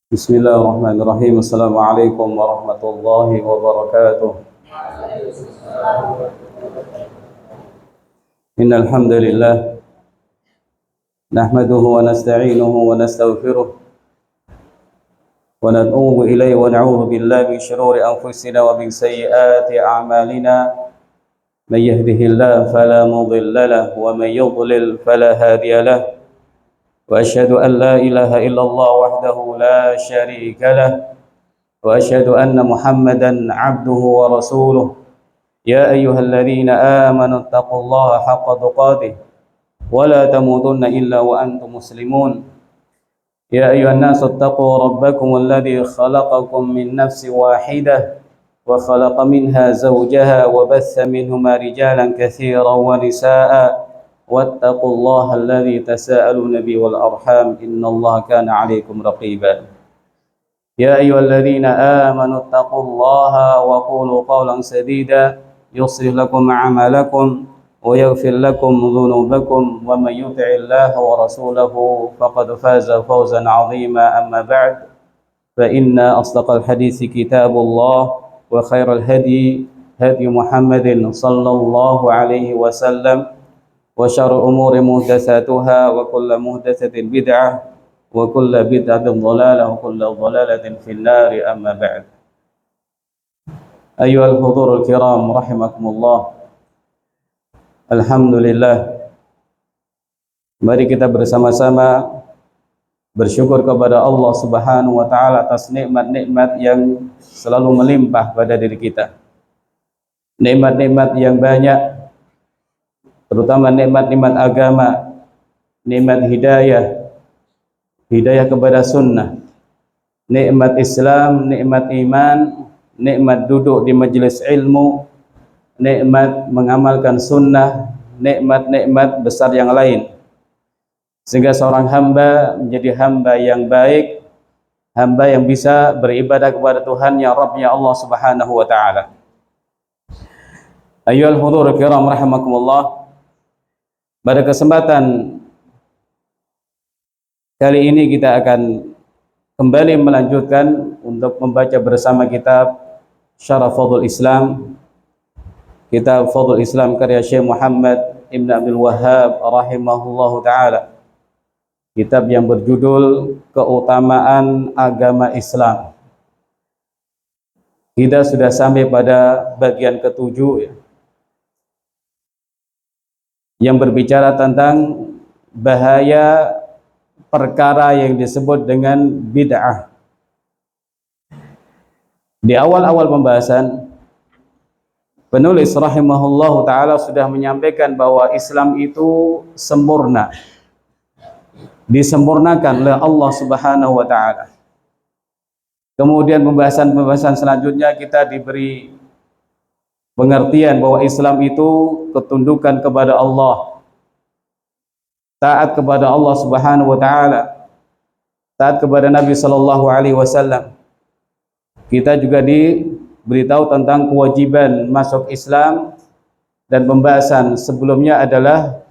Bismillahirrahmanirrahim. Assalamualaikum warahmatullahi wabarakatuh. Innal hamdalillah nahmaduhu wa nasta'inuhu wa nastaghfiruh wa natubu ilayhi wa na'udzu billahi min shururi anfusina wa min sayyiati a'malina. May yahdihillahu fala mudilla lahu wa may yudlil fala hadiya lahu. وأشهد أن لا إله إلا الله وحده لا شريك له وأشهد أن محمدا عبده ورسوله يا أيها الذين آمنوا اتقوا الله حق تقاته ولا تموتن إلا وأنتم مسلمون يا أيها الناس اتقوا ربكم الذي خلقكم من نفس واحدة وخلق منها زوجها وبث منهما رجالا كثيرا ونساء واتقوا الله الذي تساءلون به والأرحام إن الله كان عليكم رقيبا يا أيها الذين آمنوا اتقوا الله وقولوا قولا سديدا يصلح لكم أعمالكم ويغفر لكم ذنوبكم ومن يطع الله ورسوله فقد فاز فوزا عظيما أما بعد فإن أصدق الحديث كتاب الله وخير الهدي هدي محمد صلى الله عليه وسلم وشر الأمور محدثاتها وكل محدثة بدعة وكل بدعة ضلالة وكل ضلالة في النار أما بعد أيها الحضور الكرام رحمكم الله. Alhamdulillah, mari kita bersama-sama bersyukur kepada Allah Subhanahu wa taala atas nikmat-nikmat yang selalu melimpah pada diri kita. Nikmat-nikmat yang banyak, terutama nikmat-nikmat agama, nikmat hidayah kepada sunnah, nikmat Islam, nikmat iman, nikmat duduk di majelis ilmu, nikmat mengamalkan sunnah, nikmat-nikmat besar yang lain, sehingga seorang hamba menjadi hamba yang baik, hamba yang bisa beribadah kepada Tuhannya, Rabbnya Allah Subhanahu wa ta'ala. Ayyuhal hudhur kiram rahimakumullah, pada kesempatan kali ini kita akan kembali melanjutkan untuk membaca bersama kitab Syarah Fadhul Islam, kitab Fadhul Islam karya Syekh Muhammad Ibn Abdul Wahhab rahimahullahu ta'ala, kitab yang berjudul Keutamaan Agama Islam. Kita sudah sampai pada bagian ketujuh ya, yang berbicara tentang bahaya perkara yang disebut dengan bid'ah. Di awal-awal pembahasan, penulis rahimahullahu ta'ala sudah menyampaikan bahwa Islam itu sempurna, disempurnakan oleh Allah Subhanahu wa ta'ala. Kemudian pembahasan selanjutnya kita diberi pengertian bahwa Islam itu ketundukan kepada Allah, taat kepada Allah Subhanahu wa ta'ala, taat kepada Nabi sallallahu alaihi wasallam. Kita juga diberitahu tentang kewajiban masuk Islam, dan pembahasan sebelumnya adalah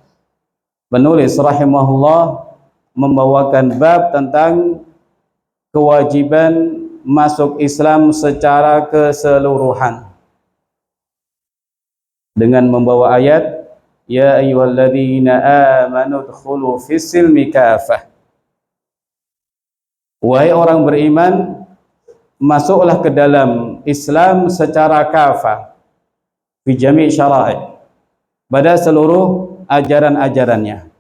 penulis rahimahullah membawakan bab tentang kewajiban masuk Islam secara keseluruhan dengan membawa ayat ya ayyuhalladzina amanu dkhulu fis-silmi kafah. Wahai orang beriman, masuklah ke dalam Islam secara kafah, fi jami' syara'i, pada seluruh ajaran-ajarannya.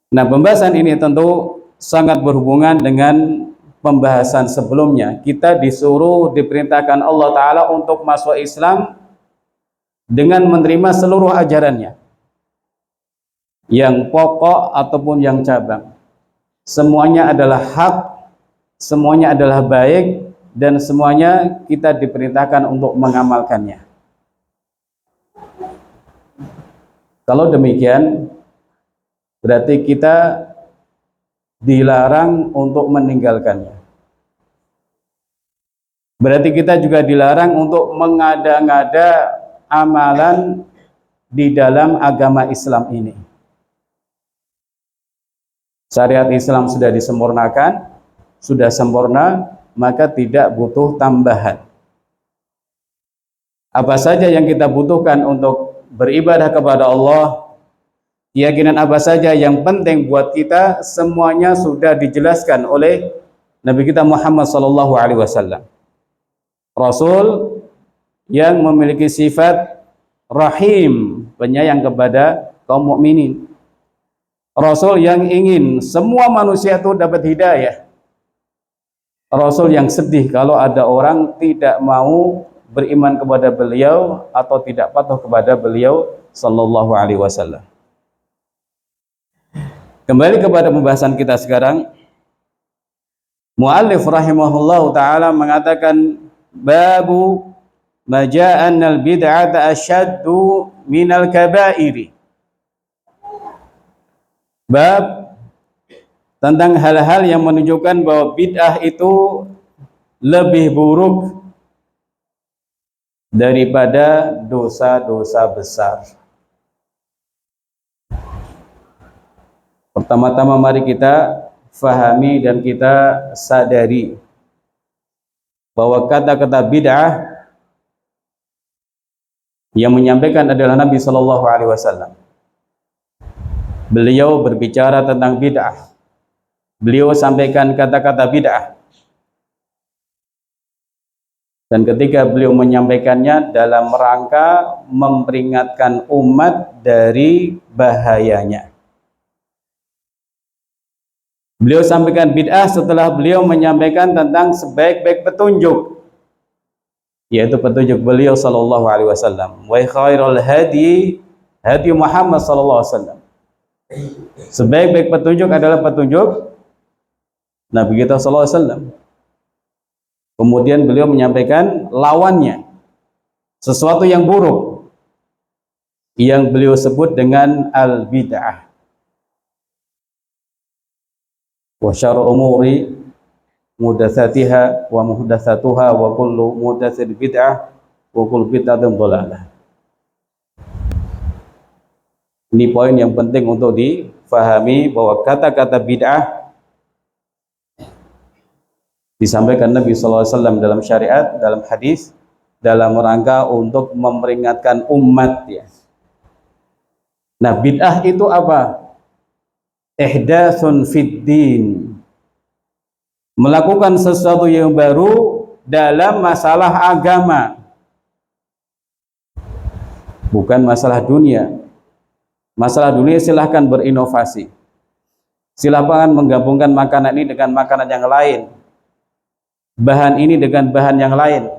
Nah, pembahasan ini tentu sangat berhubungan dengan pembahasan sebelumnya. Kita diperintahkan Allah Ta'ala untuk masuk Islam dengan menerima seluruh ajarannya, yang pokok ataupun yang cabang. Semuanya adalah hak, semuanya adalah baik, dan semuanya kita diperintahkan untuk mengamalkannya. Kalau demikian, berarti kita dilarang untuk meninggalkannya. Berarti kita juga dilarang untuk mengada-ngada amalan di dalam agama Islam ini. Syariat Islam sudah disempurnakan, sudah sempurna, maka tidak butuh tambahan. Apa saja yang kita butuhkan untuk beribadah kepada Allah, keyakinan apa saja yang penting buat kita, semuanya sudah dijelaskan oleh Nabi kita Muhammad sallallahu alaihi wasallam. Rasul yang memiliki sifat rahim, penyayang kepada kaum mukminin. Rasul yang ingin semua manusia itu dapat hidayah. Rasul yang sedih kalau ada orang tidak mau beriman kepada beliau atau tidak patuh kepada beliau sallallahu alaihi wasallam. Kembali kepada pembahasan kita sekarang. Muallif rahimahullahu taala mengatakan babu maja'annal bid'ata asyaddu minal kaba'iri. Bab tentang hal-hal yang menunjukkan bahwa bid'ah itu lebih buruk daripada dosa-dosa besar. Pertama-tama mari kita fahami dan kita sadari bahwa kata-kata bid'ah yang menyampaikan adalah Nabi Shallallahu Alaihi Wasallam. Beliau berbicara tentang bid'ah. Beliau sampaikan kata-kata bid'ah. Dan ketika beliau menyampaikannya dalam rangka memperingatkan umat dari bahayanya. Beliau sampaikan bid'ah setelah beliau menyampaikan tentang sebaik-baik petunjuk, yaitu petunjuk beliau sallallahu alaihi wasallam. Wa khairul hadi hadi Muhammad sallallahu alaihi wasallam. Sebaik-baik petunjuk adalah petunjuk Nabi kita sallallahu alaihi wasallam. Kemudian beliau menyampaikan lawannya, sesuatu yang buruk yang beliau sebut dengan al-bid'ah. Wa syarrul umuri muhdatsatiha wa muhdatsatuha wa kullu muhdatsatin bid'ah wa kullu bid'atin dhalalah. Ini poin yang penting untuk difahami bahwa kata-kata bid'ah disampaikan Nabi sallallahu alaihi wasallam dalam syariat, dalam hadis, dalam rangka untuk memperingatkan umat ya. Nah, bid'ah itu apa? Ihdatsun fid din. Melakukan sesuatu yang baru dalam masalah agama. Bukan masalah dunia. Masalah dunia silahkan berinovasi. Silahkan menggabungkan makanan ini dengan makanan yang lain. Bahan ini dengan bahan yang lain.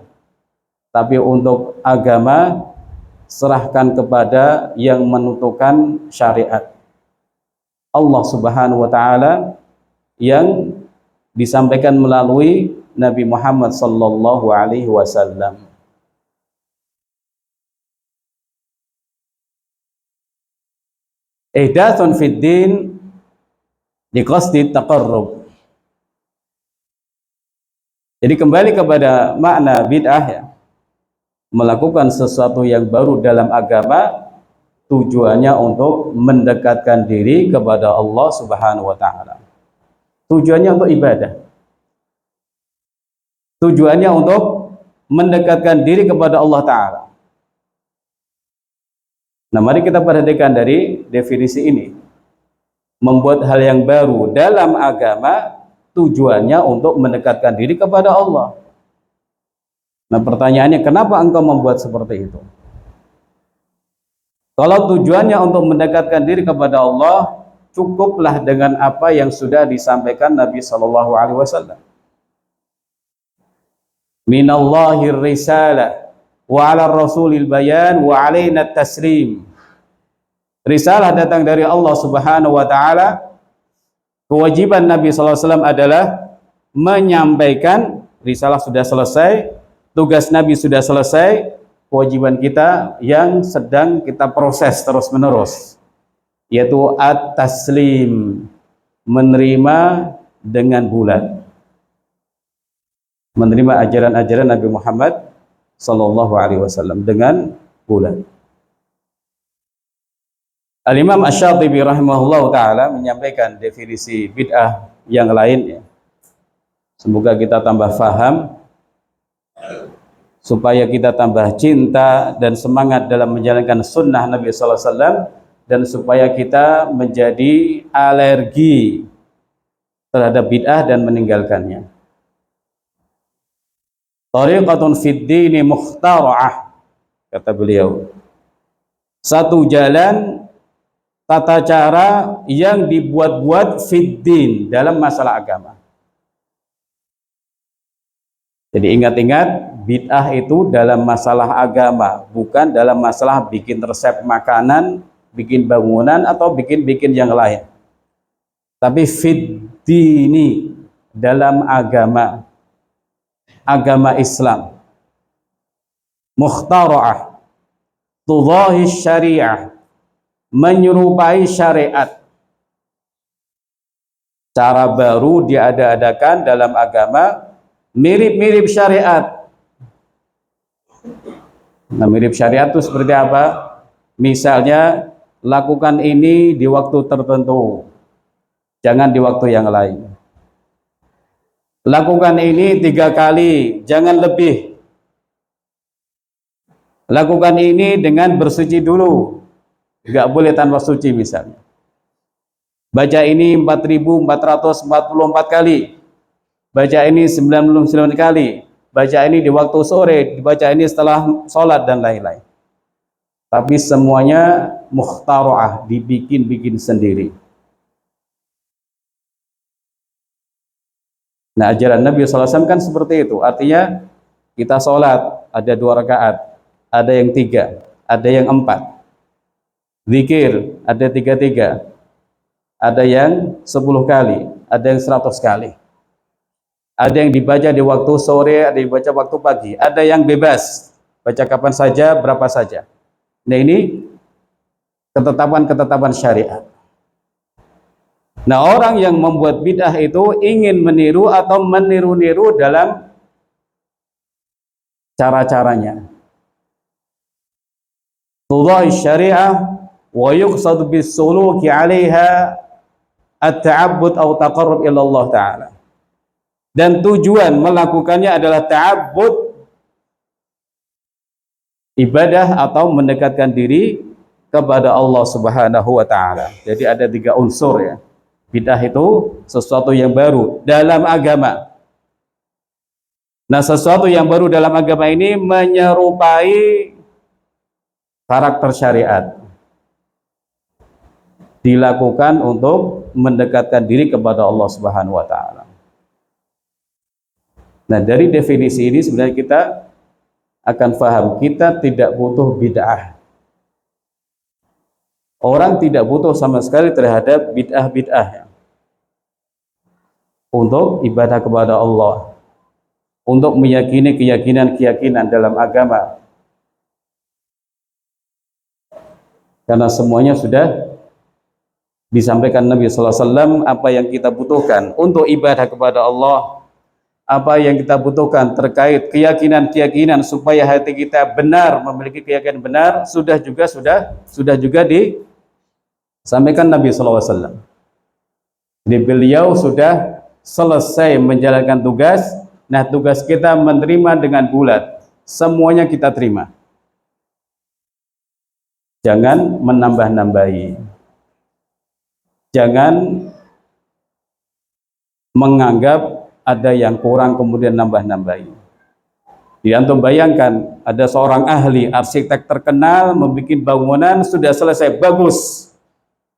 Tapi untuk agama, serahkan kepada yang menentukan syariat. Allah Subhanahu wa taala yang disampaikan melalui Nabi Muhammad sallallahu alaihi wasallam. Ihdatsun fid din liqasdi taqarrub. Jadi kembali kepada makna bid'ah ya. Melakukan sesuatu yang baru dalam agama tujuannya untuk mendekatkan diri kepada Allah Subhanahu wa taala. Tujuannya untuk ibadah. Tujuannya untuk mendekatkan diri kepada Allah taala. Nah, mari kita perhatikan dari definisi ini. Membuat hal yang baru dalam agama tujuannya untuk mendekatkan diri kepada Allah. Nah, pertanyaannya, kenapa engkau membuat seperti itu? Kalau tujuannya untuk mendekatkan diri kepada Allah, cukuplah dengan apa yang sudah disampaikan Nabi Shallallahu Alaihi Wasallam. Minallahir risalah wa ala rasulil bayan wa alaina taslim. Risalah datang dari Allah Subhanahu wa taala. Kewajiban Nabi sallallahu alaihi wasallam adalah menyampaikan. Risalah sudah selesai, tugas Nabi sudah selesai, kewajiban kita yang sedang kita proses terus-menerus, yaitu at-taslim, menerima dengan bulat. Menerima ajaran-ajaran Nabi Muhammad sallallahu alaihi wasallam dengan bulat. Al-Imam Asy-Syatibi rahimahullahu taala menyampaikan definisi bid'ah yang lainnya. Semoga kita tambah faham, supaya kita tambah cinta dan semangat dalam menjalankan sunnah Nabi sallallahu alaihi wasallam, dan supaya kita menjadi alergi terhadap bid'ah dan meninggalkannya. Tariqatun fid dini mukhtara'ah, kata beliau. Satu jalan, tata cara yang dibuat-buat fid din, dalam masalah agama. Jadi ingat-ingat, bid'ah itu dalam masalah agama, bukan dalam masalah bikin resep makanan, bikin bangunan, atau bikin-bikin yang lain. Tapi fid dini, dalam agama, agama Islam. Mukhtara'ah, tudahi syariah, menyerupai syariat. Cara baru diada-adakan dalam agama, mirip-mirip syariat. Nah, mirip syariat itu seperti apa? Misalnya, lakukan ini di waktu tertentu, jangan di waktu yang lain. Lakukan ini 3 kali, jangan lebih. Lakukan ini dengan bersuci dulu, nggak boleh tanpa suci misalnya. Baca ini 4.444 kali, baca ini 99 kali, baca ini di waktu sore, dibaca ini setelah sholat dan lain-lain. Tapi semuanya mukhtara'ah, dibikin-bikin sendiri. Nah, ajaran Nabi SAW kan seperti itu. Artinya kita sholat ada 2 rakaat, ada yang 3, ada yang 4. Zikir ada 33, ada yang 10 kali, ada yang 100 kali. Ada yang dibaca di waktu sore, ada yang dibaca waktu pagi, ada yang bebas, baca kapan saja, berapa saja. Nah, ini ketetapan-ketetapan syariat. Nah, orang yang membuat bid'ah itu ingin meniru atau meniru-niru dalam cara-caranya. Tudahi syariah wa yuqsad bis-suluki 'alaiha at-ta'abbud atau taqarrub ila Allah Ta'ala. Dan tujuan melakukannya adalah ta'abbud, ibadah atau mendekatkan diri kepada Allah Subhanahu wa Ta'ala. Jadi ada 3 unsur ya. Bid'ah itu sesuatu yang baru dalam agama. Nah, sesuatu yang baru dalam agama ini menyerupai karakter syariat. Dilakukan untuk mendekatkan diri kepada Allah Subhanahu wa Ta'ala. Nah, dari definisi ini sebenarnya kita akan paham, kita tidak butuh bid'ah. Orang tidak butuh sama sekali terhadap bid'ah-bid'ah untuk ibadah kepada Allah, untuk meyakini keyakinan-keyakinan dalam agama. Karena semuanya sudah disampaikan Nabi sallallahu alaihi wasallam apa yang kita butuhkan untuk ibadah kepada Allah, apa yang kita butuhkan terkait keyakinan-keyakinan supaya hati kita benar, memiliki keyakinan benar, sudah juga disampaikan Nabi sallallahu alaihi wasallam. Jadi beliau sudah selesai menjalankan tugas. Nah, tugas kita menerima dengan bulat. Semuanya kita terima. Jangan menambah-nambahi. Jangan menganggap ada yang kurang kemudian nambah-nambahi. Jadi antum bayangkan, ada seorang ahli arsitek terkenal membuat bangunan sudah selesai, bagus.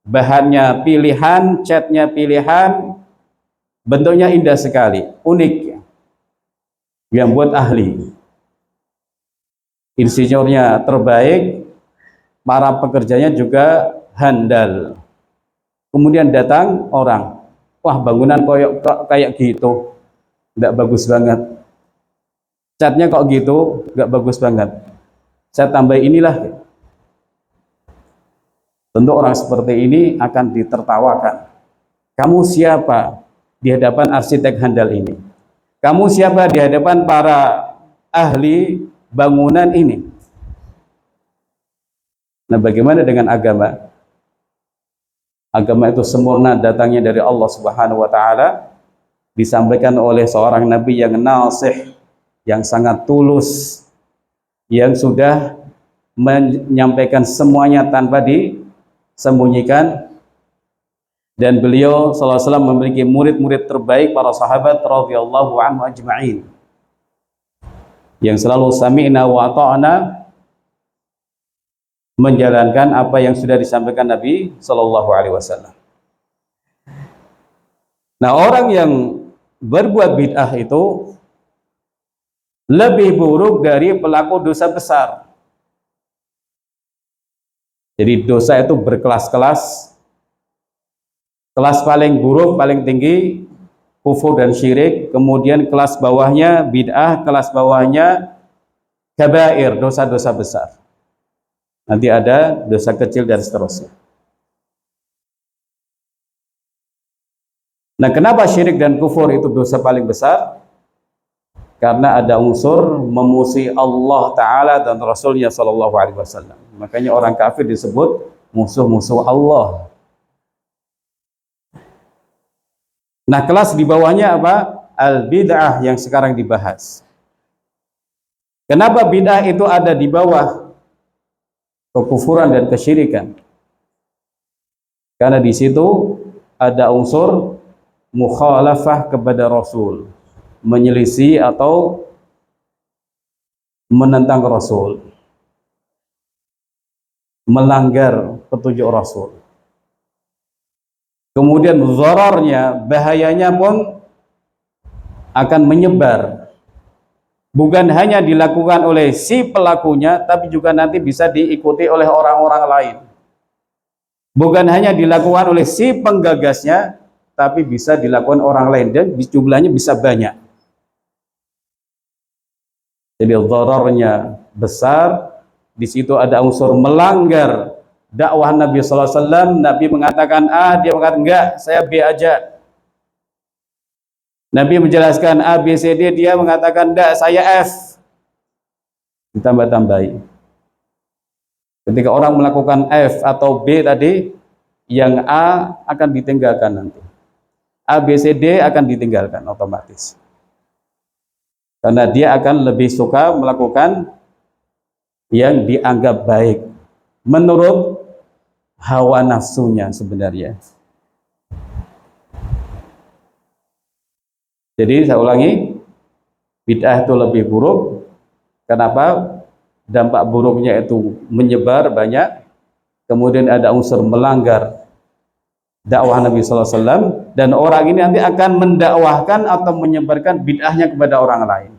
Bahannya pilihan, catnya pilihan, bentuknya indah sekali, unik. Yang buat ahli. Insinyurnya terbaik, para pekerjanya juga handal. Kemudian datang orang, wah bangunan kayak gitu, nggak bagus banget. Catnya kok gitu, nggak bagus banget. Saya tambah inilah. Tentu orang seperti ini akan ditertawakan. Kamu siapa di hadapan arsitek handal ini? Kamu siapa di hadapan para ahli bangunan ini? Nah, bagaimana dengan agama? Agama itu sempurna datangnya dari Allah Subhanahu wa Ta'ala, disampaikan oleh seorang nabi yang nasih, yang sangat tulus, yang sudah menyampaikan semuanya tanpa disembunyikan. Dan beliau sallallahu alaihi wasallam memiliki murid-murid terbaik para sahabat radhiyallahu anhu ajma'in, yang selalu sami'na wa ata'na, menjalankan apa yang sudah disampaikan Nabi sallallahu alaihi wasallam. Nah, orang yang berbuat bid'ah itu lebih buruk dari pelaku dosa besar. Jadi dosa itu berkelas-kelas. Kelas paling buruk, paling tinggi kufur dan syirik, kemudian kelas bawahnya bid'ah, kelas bawahnya kabair, dosa-dosa besar. Nanti ada dosa kecil dan seterusnya. Nah, kenapa syirik dan kufur itu dosa paling besar? Karena ada unsur memusuhi Allah Ta'ala dan Rasulnya Sallallahu Alaihi Wasallam. Makanya orang kafir disebut musuh-musuh Allah. Nah, kelas di bawahnya apa? Al-bid'ah yang sekarang dibahas. Kenapa bid'ah itu ada di bawah kekufuran dan kesyirikan? Karena di situ ada unsur mukhalafah kepada Rasul, menyelisih atau menentang Rasul, melanggar petunjuk Rasul. Kemudian dhararnya, bahayanya pun akan menyebar. Bukan hanya dilakukan oleh si pelakunya, tapi juga nanti bisa diikuti oleh orang-orang lain. Bukan hanya dilakukan oleh si penggagasnya, tapi bisa dilakukan orang lain, dan jumlahnya bisa banyak. Jadi dhararnya besar. Di situ ada unsur melanggar dakwah Nabi sallallahu alaihi wasallam. Nabi mengatakan A, dia mengatakan enggak, saya B aja. Nabi menjelaskan A, B, C, D, dia mengatakan enggak, saya F. Ditambah-tambahi. Ketika orang melakukan F atau B tadi, yang A akan ditinggalkan nanti. A, B, C, D akan ditinggalkan otomatis. Karena dia akan lebih suka melakukan yang dianggap baik menurut hawa nafsunya sebenarnya. Jadi saya ulangi, bid'ah itu lebih buruk. Kenapa? Dampak buruknya itu menyebar banyak. Kemudian ada unsur melanggar dakwah Nabi sallallahu alaihi wasallam, dan orang ini nanti akan mendakwahkan atau menyebarkan bid'ahnya kepada orang lain.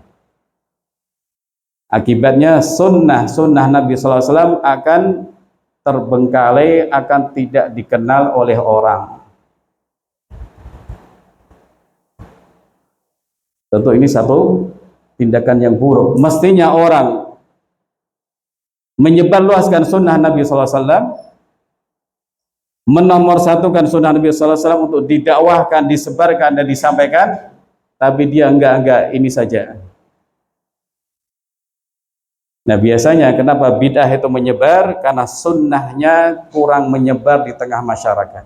Akibatnya sunnah Nabi sallallahu alaihi wasallam akan terbengkalai, akan tidak dikenal oleh orang. Tentu ini satu tindakan yang buruk. Mestinya orang menyebarluaskan sunnah Nabi sallallahu alaihi wasallam, menomorsatukan sunnah Nabi sallallahu alaihi wasallam untuk didakwahkan, disebarkan dan disampaikan, tapi dia enggak ini saja. Nah, biasanya kenapa bid'ah itu menyebar? Karena sunnahnya kurang menyebar di tengah masyarakat.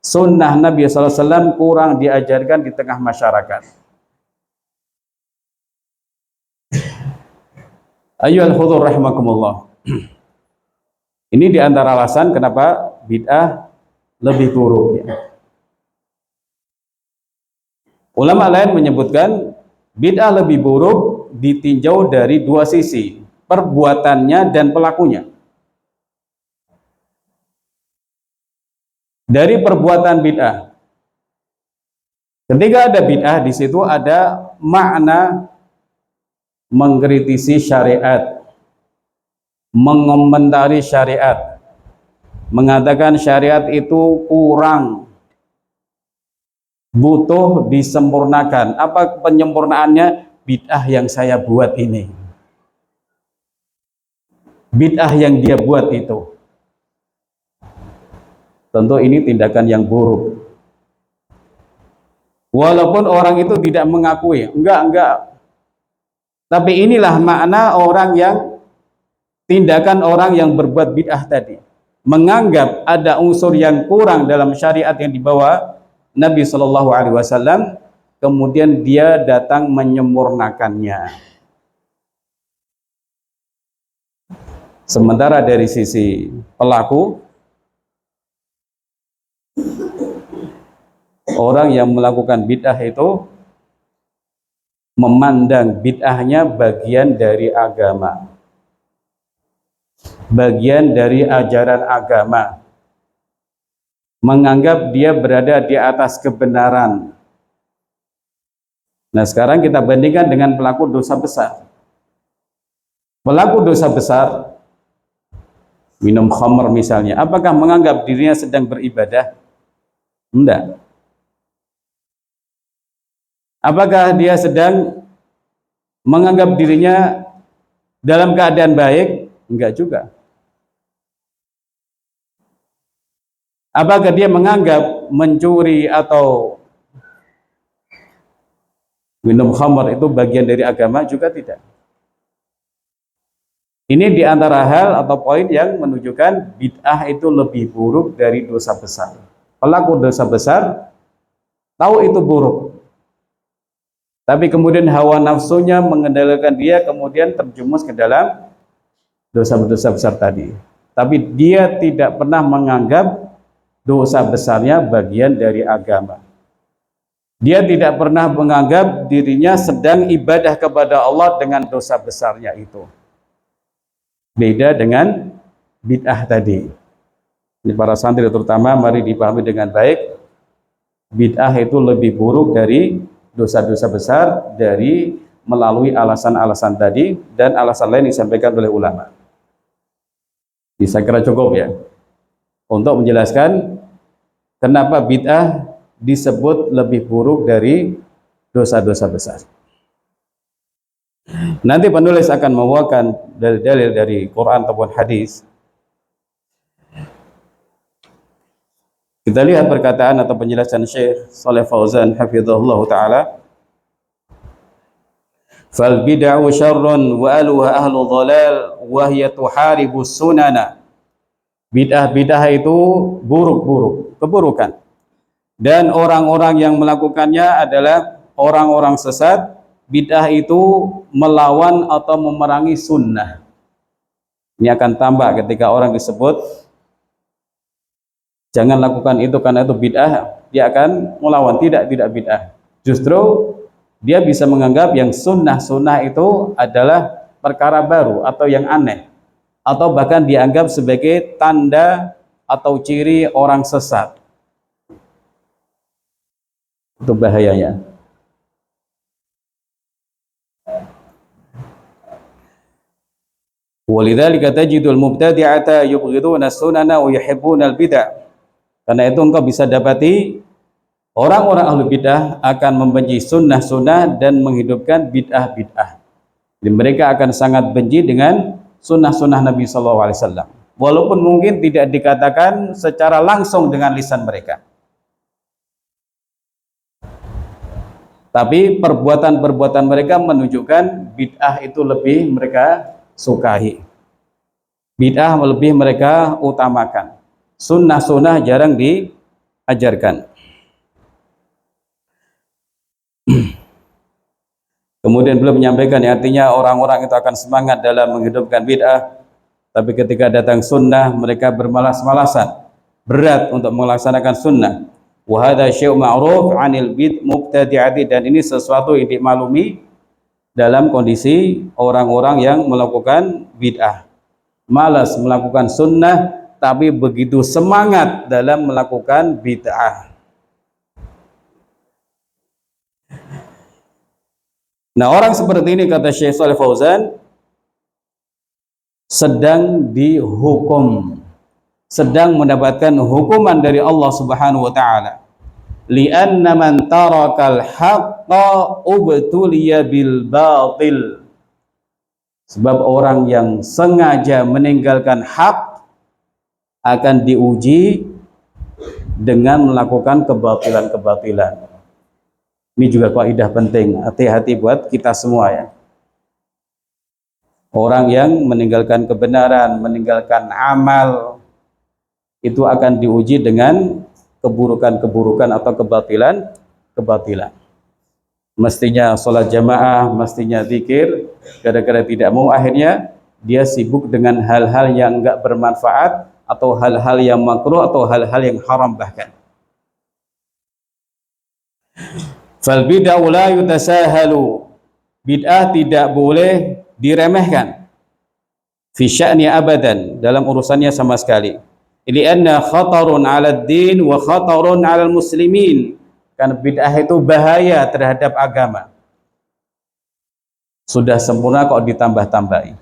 Sunnah Nabi sallallahu alaihi wasallam kurang diajarkan di tengah masyarakat. Ayyuhal hudur rahimakumullah. Ini diantara alasan kenapa bid'ah lebih buruk ya. Ulama lain menyebutkan bid'ah lebih buruk ditinjau dari dua sisi, perbuatannya dan pelakunya. Dari perbuatan bid'ah, ketika ada bid'ah, di situ ada makna mengkritisi syariat, mengomentari syariat, mengatakan syariat itu kurang, butuh disempurnakan. Apa penyempurnaannya? Bid'ah yang saya buat ini, bid'ah yang dia buat itu. Tentu ini tindakan yang buruk. Walaupun orang itu tidak mengakui, enggak. Tapi inilah makna orang yang, tindakan orang yang berbuat bid'ah tadi. Menganggap ada unsur yang kurang dalam syariat yang dibawa Nabi Shallallahu Alaihi Wasallam, kemudian dia datang menyempurnakannya. Sementara dari sisi pelaku, orang yang melakukan bid'ah itu memandang bid'ahnya bagian dari agama, bagian dari ajaran agama, menganggap dia berada di atas kebenaran. Nah, sekarang kita bandingkan dengan pelaku dosa besar. Pelaku dosa besar, minum khamr misalnya, apakah menganggap dirinya sedang beribadah? Tidak. Apakah dia sedang menganggap dirinya dalam keadaan baik? Enggak juga. Apakah dia menganggap mencuri atau minum khamr itu bagian dari agama? Juga tidak. Ini diantara hal atau poin yang menunjukkan bid'ah itu lebih buruk dari dosa besar. Pelaku dosa besar tahu itu buruk, tapi kemudian hawa nafsunya mengendalikan dia, kemudian terjumus ke dalam dosa-dosa besar tadi. Tapi dia tidak pernah menganggap dosa besarnya bagian dari agama. Dia tidak pernah menganggap dirinya sedang ibadah kepada Allah dengan dosa besarnya itu. Beda dengan bid'ah tadi. Ini para santri terutama mari dipahami dengan baik. Bid'ah itu lebih buruk dari dosa-dosa besar dari melalui alasan-alasan tadi dan alasan lain disampaikan oleh ulama. Ini saya kira cukup ya untuk menjelaskan kenapa bid'ah disebut lebih buruk dari dosa-dosa besar. Nanti penulis akan membawakan dalil-dalil dari Quran ataupun hadis. Kita lihat perkataan atau penjelasan Syekh Shalih Fauzan hafizahullah taala. Fal bid'u syarrun wa aluha ahlu dhalal wa hiya tuharibu sunana. Bid'ah itu buruk-buruk, keburukan. Dan orang-orang yang melakukannya adalah orang-orang sesat. Bid'ah itu melawan atau memerangi sunnah. Ini akan tambah ketika orang disebut jangan lakukan itu karena itu bid'ah, dia akan melawan. Tidak bid'ah. Justru dia bisa menganggap yang sunnah itu adalah perkara baru atau yang aneh, atau bahkan dianggap sebagai tanda atau ciri orang sesat. Itu bahayanya. Walidzalika tajidul mubtadi'ata yubghiduna sunana wa yuhibbuna al-bid'ah. Karena itu engkau bisa dapati orang-orang ahli bid'ah akan membenci sunnah-sunnah dan menghidupkan bid'ah-bid'ah. Dan mereka akan sangat benci dengan sunnah-sunnah Nabi SAW. Walaupun mungkin tidak dikatakan secara langsung dengan lisan mereka. Tapi perbuatan-perbuatan mereka menunjukkan bid'ah itu lebih mereka sukai. Bid'ah lebih mereka utamakan. Sunnah-sunnah jarang diajarkan. Kemudian beliau menyampaikan yang artinya orang-orang itu akan semangat dalam menghidupkan bid'ah, tapi ketika datang sunnah mereka bermalas-malasan, berat untuk melaksanakan sunnah. Wa hadza syai'un ma'ruf 'anil mubtadi'ati, dan ini sesuatu yang dimaklumi dalam kondisi orang-orang yang melakukan bid'ah. Malas melakukan sunnah tapi begitu semangat dalam melakukan bid'ah. Nah, orang seperti ini kata Syekh Shalih Fauzan sedang dihukum, sedang mendapatkan hukuman dari Allah Subhanahu wa taala. Li'anna man tarakal haqqa ubtuliya bil batil. Sebab orang yang sengaja meninggalkan hak akan diuji dengan melakukan kebatilan-kebatilan. Ini juga kaidah penting, hati-hati buat kita semua ya. Orang yang meninggalkan kebenaran, meninggalkan amal, itu akan diuji dengan keburukan-keburukan atau kebatilan-kebatilan. mestinya sholat jamaah, mestinya zikir, gara-gara tidak mau akhirnya dia sibuk dengan hal-hal yang enggak bermanfaat atau hal-hal yang makruh atau hal-hal yang haram bahkan. Fal bid'ah la yutasahalu, bid'ah tidak boleh diremehkan fi sya'ni abadan, dalam urusannya sama sekali. Lianna khatarun 'ala ad-din wa khatarun 'ala al-muslimin, karena bid'ah itu bahaya terhadap agama. Sudah sempurna kok ditambah-tambahi.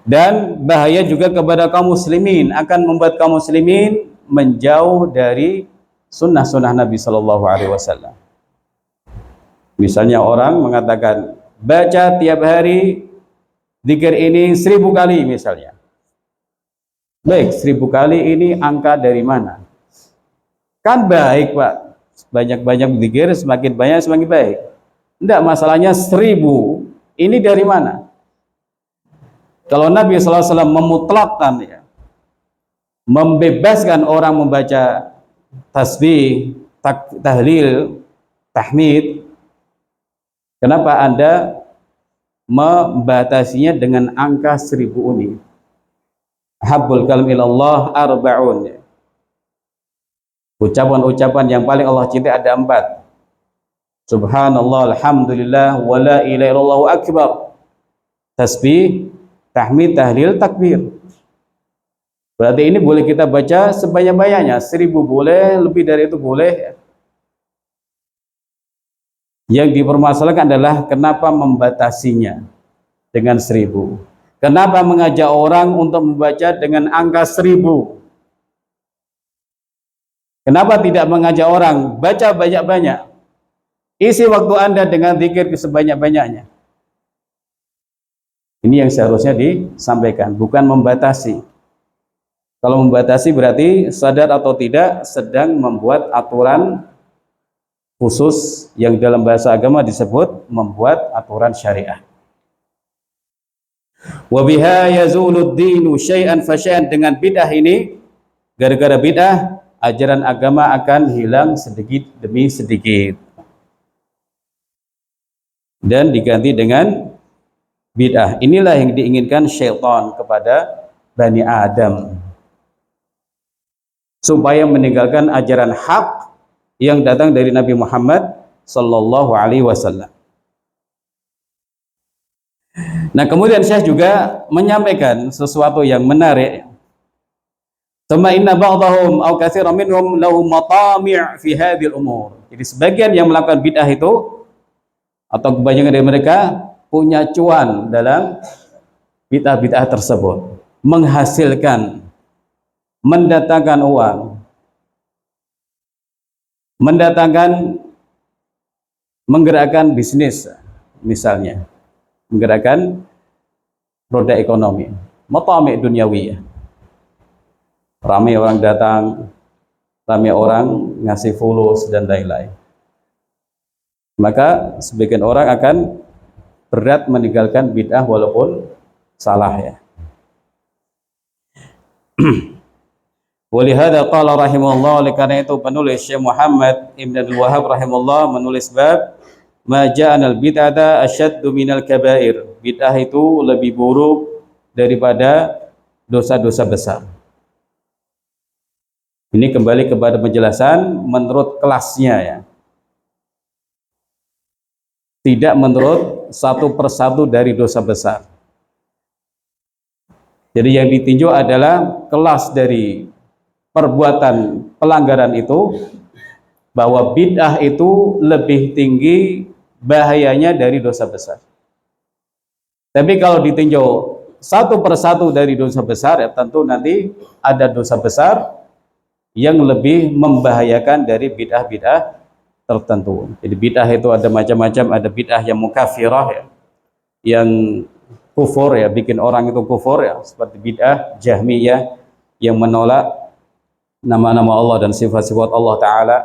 Dan bahaya juga kepada kaum muslimin, akan membuat kaum muslimin menjauh dari sunnah-sunnah Nabi Shallallahu Alaihi Wasallam. Misalnya orang mengatakan baca tiap hari zikir ini 1000 kali misalnya. Baik, 1000 kali ini angka dari mana? Kan baik Pak, banyak-banyak zikir, semakin banyak semakin baik. Tidak, masalahnya 1000 ini dari mana? Kalau Nabi SAW memutlakkan, ya, membebaskan orang membaca tasbih, tahlil, tahmid, kenapa Anda membatasinya dengan angka 1000 ini? Habbul kalam ilallah arba'un, ya. Ucapan-ucapan yang paling Allah cintai ada 4. Subhanallah, alhamdulillah, wa la ilaha illallah akbar. Tasbih, tahmid, tahlil, takbir. Berarti ini boleh kita baca sebanyak-banyaknya, 1000 boleh, lebih dari itu boleh. Yang dipermasalahkan adalah kenapa membatasinya dengan 1000. Kenapa mengajak orang untuk membaca dengan angka 1000? Kenapa tidak mengajak orang baca banyak-banyak? Isi waktu Anda dengan zikir sebanyak-banyaknya. Ini yang seharusnya disampaikan, bukan membatasi. Kalau membatasi berarti sadar atau tidak sedang membuat aturan khusus yang dalam bahasa agama disebut membuat aturan syariah. Wa biha yazulud dinu syai'an fa syai'an, dengan bid'ah ini, gara-gara bid'ah ajaran agama akan hilang sedikit demi sedikit dan diganti dengan bid'ah. Inilah yang diinginkan syaitan kepada Bani Adam, supaya meninggalkan ajaran hak yang datang dari Nabi Muhammad sallallahu alaihi wasallam. Nah, kemudian Syekh juga menyampaikan sesuatu yang menarik. Tsumma inna ba'dahum aw katsiran minhum lahum matami' fi hadhil umur. Jadi sebagian yang melakukan bid'ah itu atau kebanyakan dari mereka punya cuan dalam bid'ah-bid'ah tersebut, menghasilkan, mendatangkan uang, mendatangkan, menggerakkan bisnis, misalnya menggerakkan roda ekonomi, matami' dunyawiyah. Ramai orang datang, ramai orang ngasih fulus dan lain-lain. Maka sebagian orang akan berat meninggalkan bid'ah walaupun salah, ya. Walihada qala rahimahullah, oleh karena itu penulis Syekh Muhammad Ibn Abdul Wahhab rahimahullah menulis bab ma ja'anal bid'ata asyaddu minal kabair. Bid'ah itu lebih buruk daripada dosa-dosa besar. Ini kembali kepada penjelasan menurut kelasnya, ya. Tidak menurut satu persatu dari dosa besar. Jadi yang ditinjau adalah kelas dari perbuatan pelanggaran itu, bahwa bid'ah itu lebih tinggi bahayanya dari dosa besar. Tapi kalau ditinjau satu persatu dari dosa besar, ya tentu nanti ada dosa besar yang lebih membahayakan dari bid'ah-bid'ah tertentu. Jadi bid'ah itu ada macam-macam, ada bid'ah yang mukafirah, ya, yang kufur, ya, bikin orang itu kufur, ya, seperti bid'ah Jahmiyah yang menolak nama-nama Allah dan sifat-sifat Allah Ta'ala,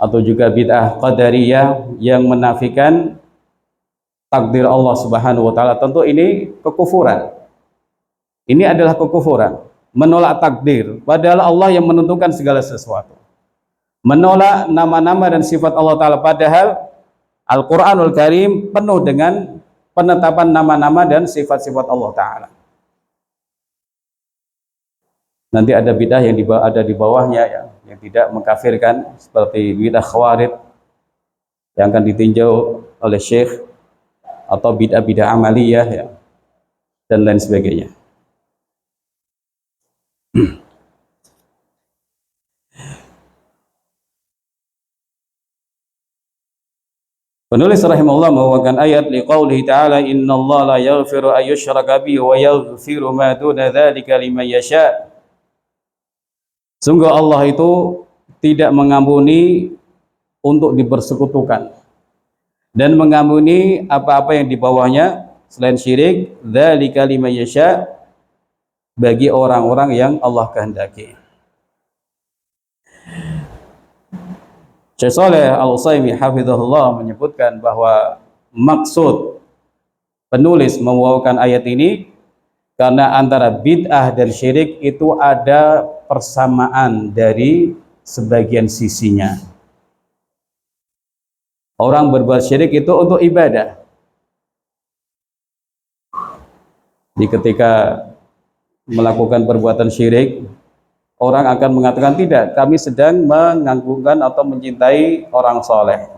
atau juga bid'ah Qadariyah yang menafikan takdir Allah Subhanahu wa Ta'ala. Tentu ini kekufuran. Ini adalah kekufuran, menolak takdir, padahal Allah yang menentukan segala sesuatu. Menolak nama-nama dan sifat Allah Ta'ala, padahal Al-Quranul Karim penuh dengan penetapan nama-nama dan sifat-sifat Allah Ta'ala. Nanti ada bid'ah yang ada di bawahnya ya, yang tidak mengkafirkan, seperti bid'ah khawarij yang akan ditinjau oleh Syekh, atau bid'ah amaliyah ya, dan lain sebagainya. Penulis rahimahullah membawakan ayat liqaulihi ta'ala innallaha la yaghfiru an yushraka bihi wa yaghfiru ma duna dzalika liman yasha. Sungguh Allah itu tidak mengampuni untuk dipersekutukan dan mengampuni apa-apa yang di bawahnya selain syirik, dzalika liman yasha, bagi orang-orang yang Allah kehendaki. Syekh Shalih Al-Utsaimin hafizahullah menyebutkan bahwa maksud penulis membawakan ayat ini karena antara bid'ah dan syirik itu ada persamaan dari sebagian sisinya. Orang berbuat syirik itu untuk ibadah. Jadi ketika melakukan perbuatan syirik, orang akan mengatakan tidak, kami sedang mengagungkan atau mencintai orang soleh.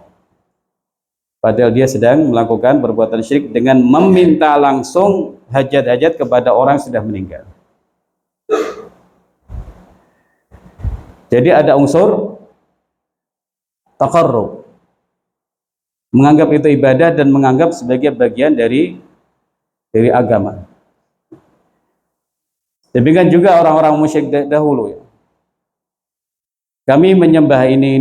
Padahal dia sedang melakukan perbuatan syirik dengan meminta langsung hajat-hajat kepada orang yang sudah meninggal. Jadi ada unsur taqarrub, menganggap itu ibadah dan menganggap sebagai bagian dari agama. Demikian juga orang-orang musyrik dahulu ya. Kami menyembah ini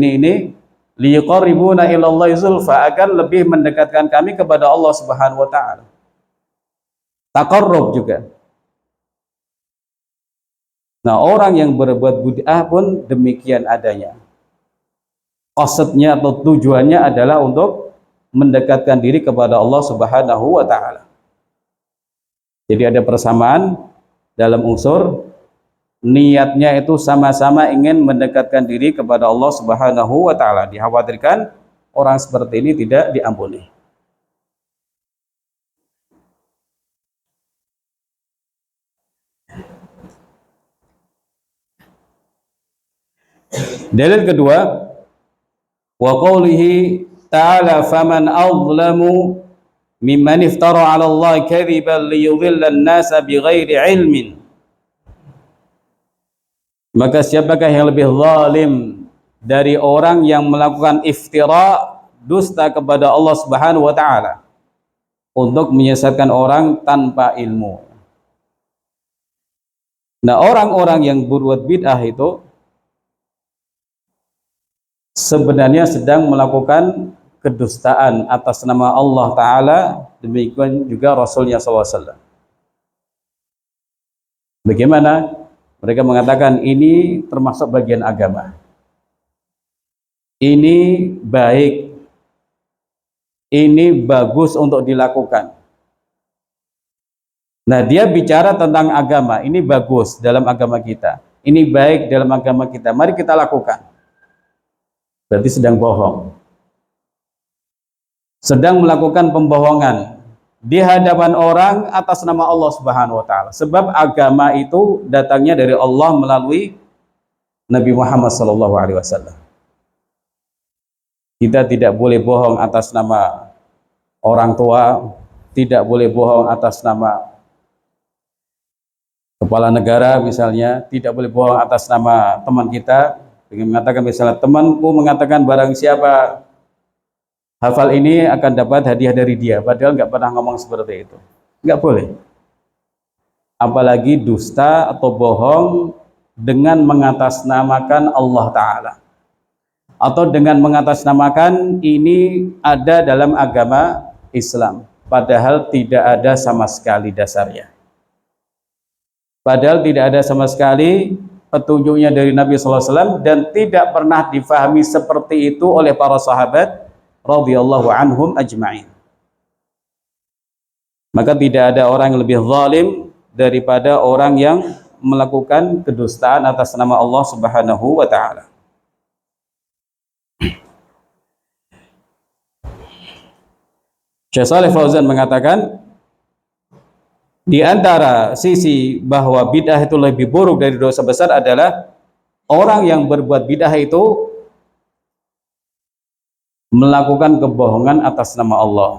liqarribuna ilallahi zulfa, agar lebih mendekatkan kami kepada Allah Subhanahu wa taala. Taqarrub juga. Nah, orang yang berbuat bid'ah pun demikian adanya. Qasadnya atau tujuannya adalah untuk mendekatkan diri kepada Allah Subhanahu wa taala. Jadi ada persamaan dalam unsur, niatnya itu sama-sama ingin mendekatkan diri kepada Allah Subhanahu wa taala. Dikhawatirkan orang seperti ini tidak diampuni. Dalil kedua, wa qawlihi ta'ala faman azlamu mimman iftara 'ala Allah kadhiban liyudhilla an-nasa bighairi 'ilmin. Maka siapakah yang lebih zalim dari orang yang melakukan iftira, dusta kepada Allah Subhanahu wa taala untuk menyesatkan orang tanpa ilmu. Nah, orang-orang yang berbuat bid'ah itu sebenarnya sedang melakukan kedustaan atas nama Allah Ta'ala, demikian juga Rasulnya SAW. Bagaimana? Mereka mengatakan ini termasuk bagian agama, ini baik, ini bagus untuk dilakukan. Nah, dia bicara tentang agama, ini bagus dalam agama kita, ini baik dalam agama kita, mari kita lakukan. Berarti sedang bohong, sedang melakukan pembohongan di hadapan orang atas nama Allah Subhanahu wa taala. Sebab agama itu datangnya dari Allah melalui Nabi Muhammad SAW. Kita tidak boleh bohong atas nama orang tua, tidak boleh bohong atas nama kepala negara misalnya, tidak boleh bohong atas nama teman kita. Dengan mengatakan misalnya, temanku mengatakan barang siapa hafal ini akan dapat hadiah dari dia, padahal nggak pernah ngomong seperti itu. Nggak boleh. Apalagi dusta atau bohong dengan mengatasnamakan Allah Ta'ala, atau dengan mengatasnamakan ini ada dalam agama Islam, padahal tidak ada sama sekali dasarnya. Padahal tidak ada sama sekali petunjuknya dari Nabi SAW, dan tidak pernah difahami seperti itu oleh para sahabat radhiyallahu anhum ajma'in. Maka tidak ada orang yang lebih zalim daripada orang yang melakukan kedustaan atas nama Allah Subhanahu wa taala. Syekh Shalih Fauzan mengatakan di antara sisi bahwa bid'ah itu lebih buruk dari dosa besar adalah orang yang berbuat bid'ah itu melakukan kebohongan atas nama Allah.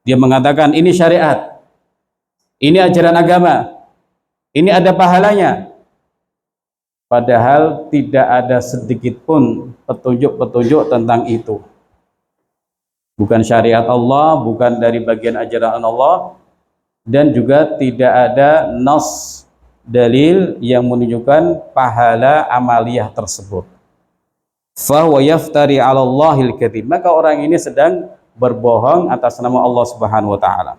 Dia mengatakan ini syariat, ini ajaran agama, ini ada pahalanya. Padahal tidak ada sedikit pun petunjuk-petunjuk tentang itu. Bukan syariat Allah, bukan dari bagian ajaran Allah, dan juga tidak ada nas dalil yang menunjukkan pahala amaliyah tersebut. Fahuwa yaftari 'ala Allahil kadzib. Maka orang ini sedang berbohong atas nama Allah Subhanahu wa taala.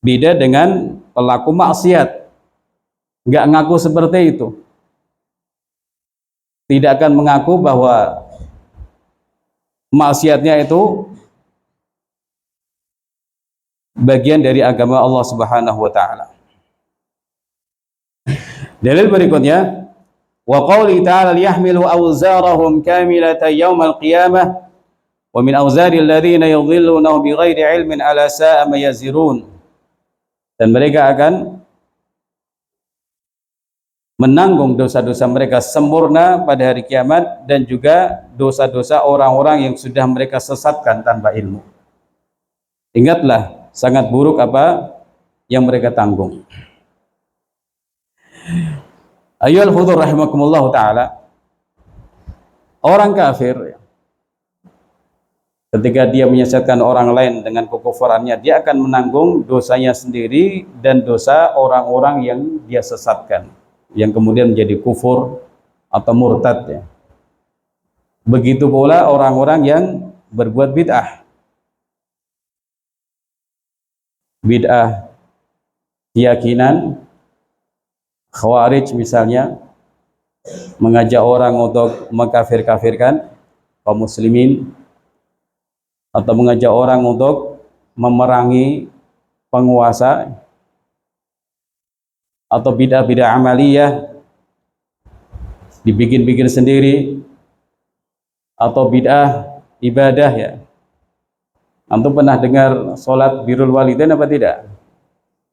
Beda dengan pelaku maksiat, nggak ngaku seperti itu. Tidak akan mengaku bahwa maksiatnya itu bagian dari agama Allah Subhanahu wa taala. Dalil berikutnya, wa qauli ta'ala liyahmilu awzarahum kamilatan yaumal qiyamah wa min awzaril ladzina yudhillunahum bighairi ilmin ala sa'a ma yazirun. Dan mereka akan menanggung dosa-dosa mereka sempurna pada hari kiamat dan juga dosa-dosa orang-orang yang sudah mereka sesatkan tanpa ilmu. Ingatlah sangat buruk apa yang mereka tanggung. Ayyuhal hudur rahimakumullah taala, orang kafir ketika dia menyesatkan orang lain dengan kekufurannya, dia akan menanggung dosanya sendiri dan dosa orang-orang yang dia sesatkan, yang kemudian menjadi kufur atau murtad ya. Begitu pula orang-orang yang berbuat bid'ah. Bid'ah keyakinan, Khawarij misalnya mengajak orang untuk mengkafir-kafirkan kaum muslimin, atau mengajak orang untuk memerangi penguasa, atau bid'ah-bid'ah amaliyah dibikin-bikin sendiri, atau bid'ah ibadah ya. Antum pernah dengar sholat birrul walidain apa tidak?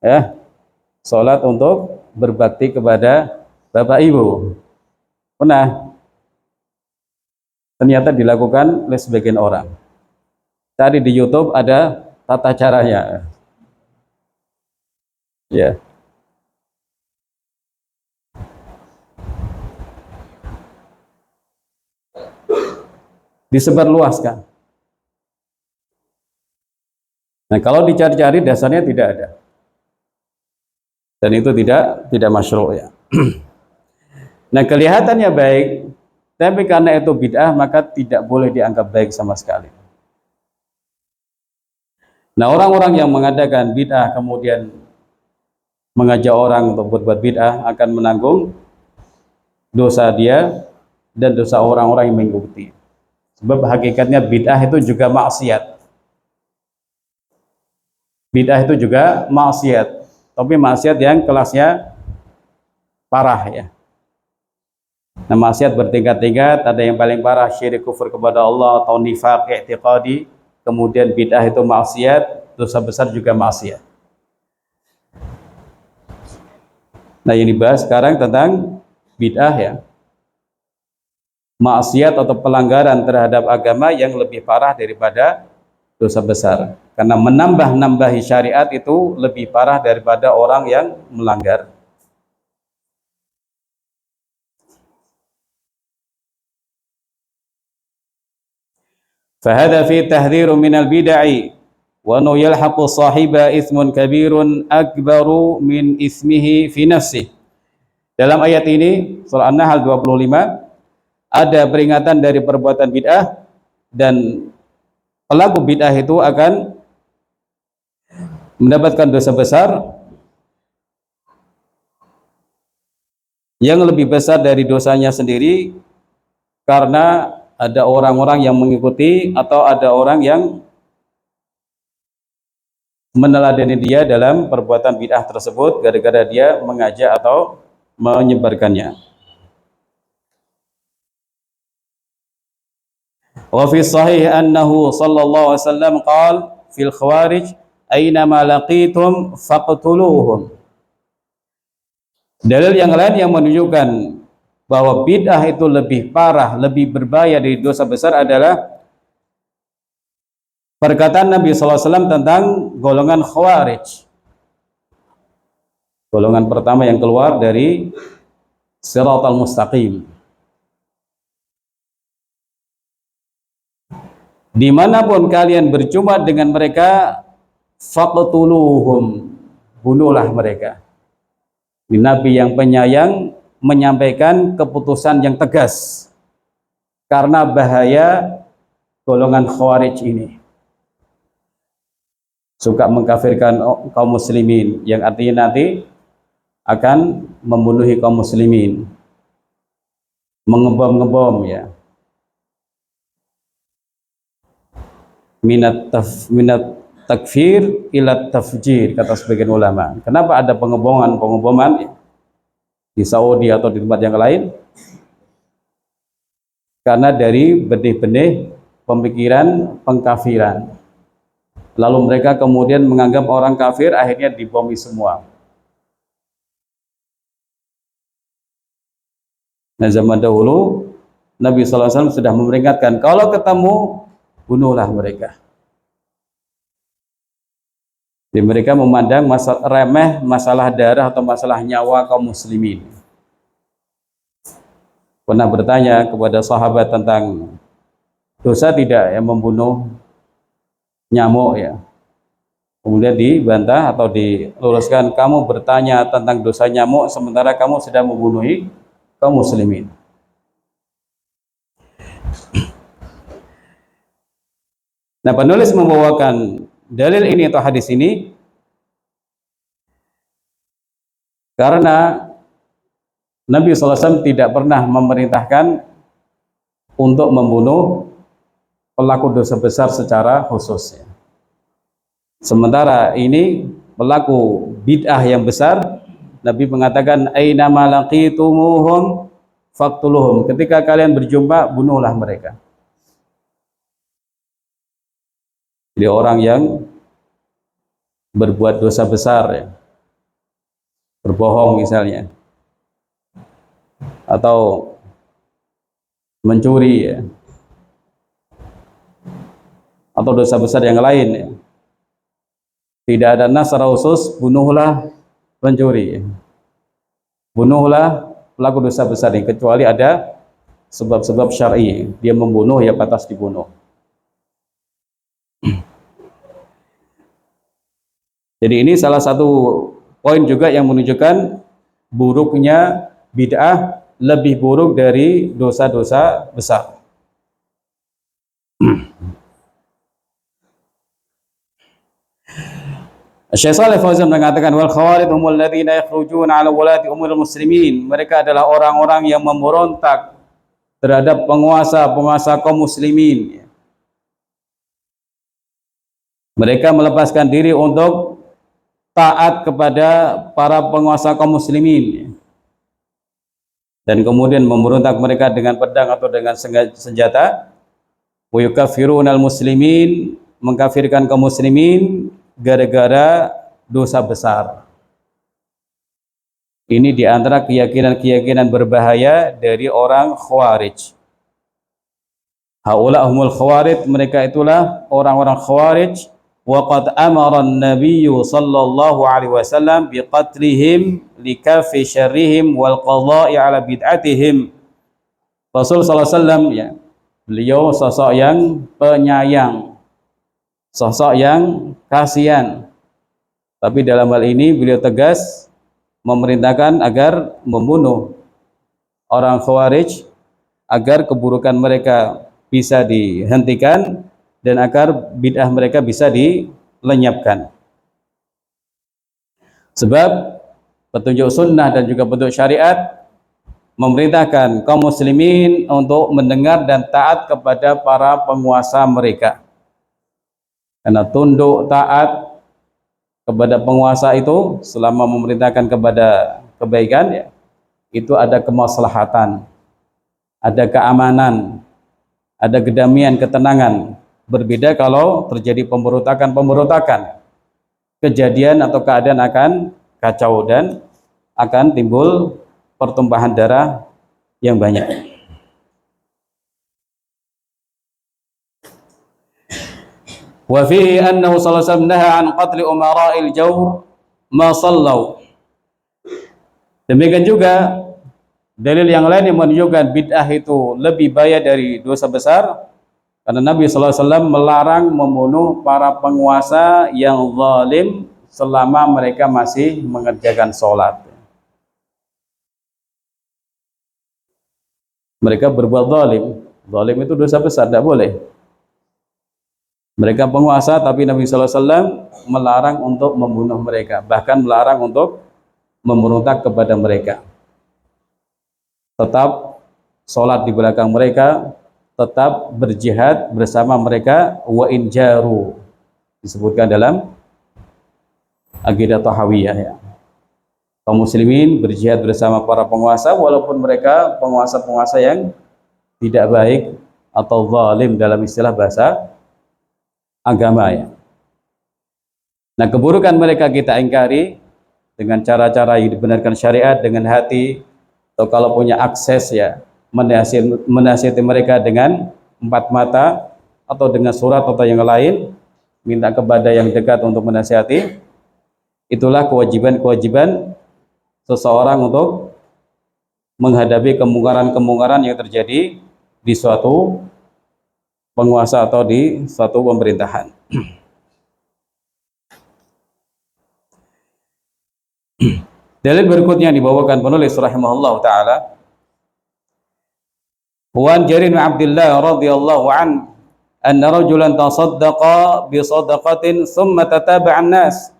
Ya, sholat untuk berbakti kepada bapak ibu. Pernah? Ternyata dilakukan oleh sebagian orang. Cari di YouTube ada tata caranya. Ya. Disebarluaskan. Nah, kalau dicari-cari dasarnya tidak ada. Dan itu tidak masyru' ya. Nah, kelihatannya baik, tapi karena itu bid'ah maka tidak boleh dianggap baik sama sekali. Nah, orang-orang yang mengadakan bid'ah kemudian mengajak orang untuk berbuat bid'ah akan menanggung dosa dia dan dosa orang-orang yang mengikuti. Sebab hakikatnya bid'ah itu juga maksiat. Bid'ah itu juga maksiat. Tapi maksiat yang kelasnya parah ya. Nah, maksiat bertingkat-tingkat, ada yang paling parah syirik kufur kepada Allah atau nifaq i'tiqadi, kemudian bid'ah itu maksiat, dosa besar juga maksiat. Nah, yang dibahas sekarang tentang bid'ah ya. Maksiat atau pelanggaran terhadap agama yang lebih parah daripada dosa besar. Karena menambah-nambahi syariat itu lebih parah daripada orang yang melanggar. Fahada fi tahdhiru minal bid'ah wa annahu yalhaqu sahiba ithmun kabirun akbaru min ismihi fi nafsihi. Dalam ayat ini surah An-Nahl 25 ada peringatan dari perbuatan bid'ah, dan pelaku bid'ah itu akan mendapatkan dosa besar yang lebih besar dari dosanya sendiri, karena ada orang-orang yang mengikuti atau ada orang yang meneladani dia dalam perbuatan bid'ah tersebut gara-gara dia mengajak atau menyebarkannya. Wa fi sahih annahu sallallahu alaihi wasallam qala fil khawarij aina ma laqitum faqtuluhum. Dalil yang lain yang menunjukkan bahwa bid'ah itu lebih parah, lebih berbahaya dari dosa besar adalah perkataan Nabi SAW tentang golongan khawarij. Golongan pertama yang keluar dari Shiratal Mustaqim. Dimanapun kalian berjumpa dengan mereka, faqtuluhum, bunuhlah mereka. Nabi yang penyayang menyampaikan keputusan yang tegas karena bahaya golongan khawarij ini. Suka mengkafirkan kaum muslimin, yang artinya nanti akan membunuhi kaum muslimin, mengebom-ngebom ya. Minat takfir ila tafjir, kata sebagian ulama. Kenapa ada pengeboman di Saudi atau di tempat yang lain? Karena dari benih-benih pemikiran pengkafiran. Lalu mereka kemudian menganggap orang kafir, akhirnya dibomi semua. Nah, zaman dahulu Nabi SAW sudah memperingatkan, kalau ketemu bunuhlah mereka. Jadi mereka memandang remeh masalah darah atau masalah nyawa kaum muslimin. Pernah bertanya kepada sahabat tentang dosa tidak yang membunuh nyamuk ya. Kemudian dibantah atau diluruskan, kamu bertanya tentang dosa nyamuk sementara kamu sedang membunuhi kaum muslimin. Nah, penulis membawakan dalil ini atau hadis ini karena Nabi SAW tidak pernah memerintahkan untuk membunuh pelaku dosa besar secara khusus. Sementara ini pelaku bid'ah yang besar, Nabi mengatakan aina ma laqitumuhum faqtuluhum. Ketika kalian berjumpa, bunuhlah mereka. Jadi orang yang berbuat dosa besar ya, berbohong misalnya, atau mencuri ya, atau dosa besar yang lain ya, tidak ada nas secara khusus bunuhlah pencuri ya. Bunuhlah pelaku dosa besar ini, kecuali ada sebab-sebab syar'i, dia membunuh ya pantas dibunuh. Jadi ini salah satu poin juga yang menunjukkan buruknya bid'ah, lebih buruk dari dosa-dosa besar. Syekh Shalih Fauzan mengatakan wal khawarij humul ladzina yakhrujuna ala wulati umuril muslimin. Mereka adalah orang-orang yang memberontak terhadap penguasa kaum muslimin. Mereka melepaskan diri untuk taat kepada para penguasa kaum muslimin dan kemudian memberontak mereka dengan pedang atau dengan senjata. Wa yukaffirunal muslimin, mengkafirkan kaum muslimin gara-gara dosa besar. Ini diantara keyakinan-keyakinan berbahaya dari orang khawarij. Haula humul khawarij, mereka itulah orang-orang khawarij. Waqad amara an-nabiy sallallahu alaihi wasallam biqatlihim likafi syarrihim wal qada'i ala bid'atihim. Rasul sallallahu alaihi wasallam ya, beliau sosok yang penyayang, sosok yang kasihan. Tapi dalam hal ini beliau tegas memerintahkan agar membunuh orang khawarij agar keburukan mereka bisa dihentikan dan agar bid'ah mereka bisa dilenyapkan. Sebab petunjuk sunnah dan juga petunjuk syariat memerintahkan kaum muslimin untuk mendengar dan taat kepada para penguasa mereka. Karena tunduk taat kepada penguasa itu selama memerintahkan kepada kebaikan ya, itu ada kemaslahatan, ada keamanan, ada kedamaian, ketenangan. Berbeda kalau terjadi pemberontakan, kejadian atau keadaan akan kacau dan akan timbul pertumpahan darah yang banyak. Wa fihi annahu sallallahu alaihi wasallam naha an qatli umara'il jawr ma sallau. Demikian juga dalil yang lain yang menunjukkan bid'ah itu lebih bahaya dari dosa besar, karena Nabi sallallahu alaihi wasallam melarang membunuh para penguasa yang zalim selama mereka masih mengerjakan sholat. Mereka berbuat zalim. Zalim itu dosa besar, tidak boleh. Mereka penguasa, tapi Nabi sallallahu alaihi wasallam melarang untuk membunuh mereka, bahkan melarang untuk memberontak kepada mereka. Tetap sholat di belakang mereka, tetap berjihad bersama mereka, wa in jaru, disebutkan dalam Aqidah Tahawiyah ya. Kaum muslimin berjihad bersama para penguasa walaupun mereka penguasa-penguasa yang tidak baik atau zalim dalam istilah bahasa agama ya. Nah, keburukan mereka kita ingkari dengan cara-cara yang dibenarkan syariat, dengan hati, atau kalau punya akses ya, menasihati mereka dengan empat mata atau dengan surat atau yang lain, minta kepada yang dekat untuk menasihati. Itulah kewajiban-kewajiban seseorang untuk menghadapi kemungkaran-kemungkaran yang terjadi di suatu penguasa atau di suatu pemerintahan. Dalil berikutnya dibawakan penulis rahimahullah taala, Wan Jarir bin Abdullah radhiyallahu an anna rajulan tasaddaqa bi sadaqatin thumma tataba'a an-nas.